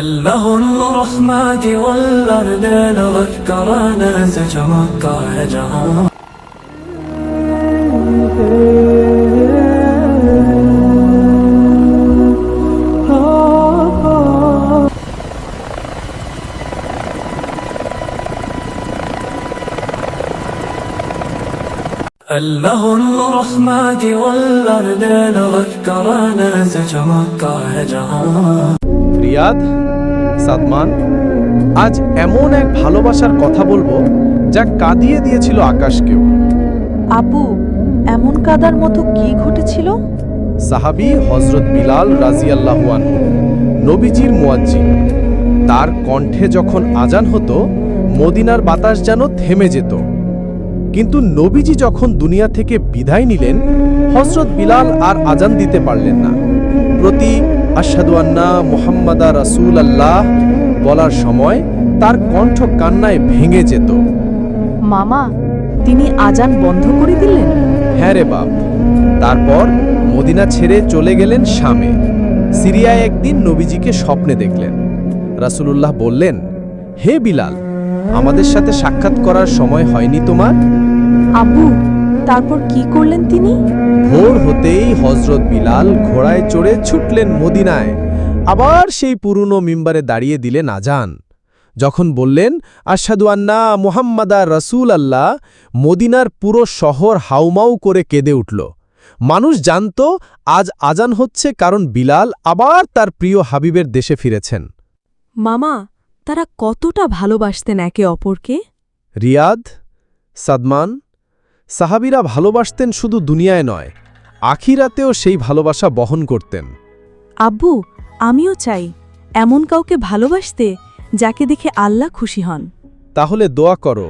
الله الرحمة والأرض وذكرنا سجمك جهان الله الرحمة والأرض وذكرنا سجمك جهان রিয়াদ, সাদমান, আজ এমন এক ভালোবাসার কথা বলবো যা কাঁদিয়ে দিয়েছিল আকাশকেও। আপু, এমন কাদার মতো কি ঘটেছিল? সাহাবী হযরত বিলাল রাদিয়াল্লাহু আনহু, নবীজির মুয়াজ্জিন। তার কণ্ঠে যখন আজান হতো মদিনার বাতাস যেন থেমে যেত। কিন্তু নবীজি যখন দুনিয়া থেকে বিদায় নিলেন, হযরত বিলাল আর আজান দিতে পারলেন না। প্রতি আশহাদু আন্না মুহাম্মাদা রাসূলুল্লাহ বলার সময় তার কণ্ঠ কান্নায় ভেঙে যেত। মামা, তিনি আজান বন্ধ করে দিলেন? হ্যাঁ রে বাপ। তারপর মদিনা ছেড়ে চলে গেলেন শামে। সিরিয়ায় একদিন নবীজিকে স্বপ্নে দেখলেন। রাসূলুল্লাহ বললেন, হে বিলাল, আমাদের সাথে সাক্ষাৎ করার সময় হয়নি তোমার? আব্বু, তারপর কি করলেন তিনি? ভোর হতেই হযরত বিলাল ঘোড়ায় চড়ে ছুটলেন মদিনায়। আবার সেই পুরনো মিম্বারে দাঁড়িয়ে দিলেন আজান। যখন বললেন আশহাদু আন্না মুহাম্মাদা রাসূলুল্লাহ, মদিনার পুরো শহর হাউমাউ করে কেঁদে উঠল। মানুষ জানত আজ আজান হচ্ছে, কারণ বিলাল আবার তার প্রিয় হাবিবের দেশে ফিরেছেন। মামা, তারা কতটা ভালোবাসতেন একে অপরকে? রিয়াদ, সাদমান, সাহাবীরা ভালোবাসতেন শুধু দুনিয়ায় নয়, আখিরাতেও সেই ভালোবাসা বহন করতেন। আব্বু, আমিও চাই এমন কাউকে ভালোবাসতে যাকে দেখে আল্লাহ খুশি হন। তাহলে দোয়া করো,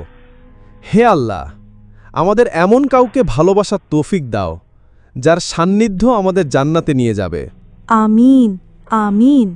হে আল্লাহ, আমাদের এমন কাউকে ভালোবাসার তৌফিক দাও যার সান্নিধ্য আমাদের জান্নাতে নিয়ে যাবে। আমিন, আমিন।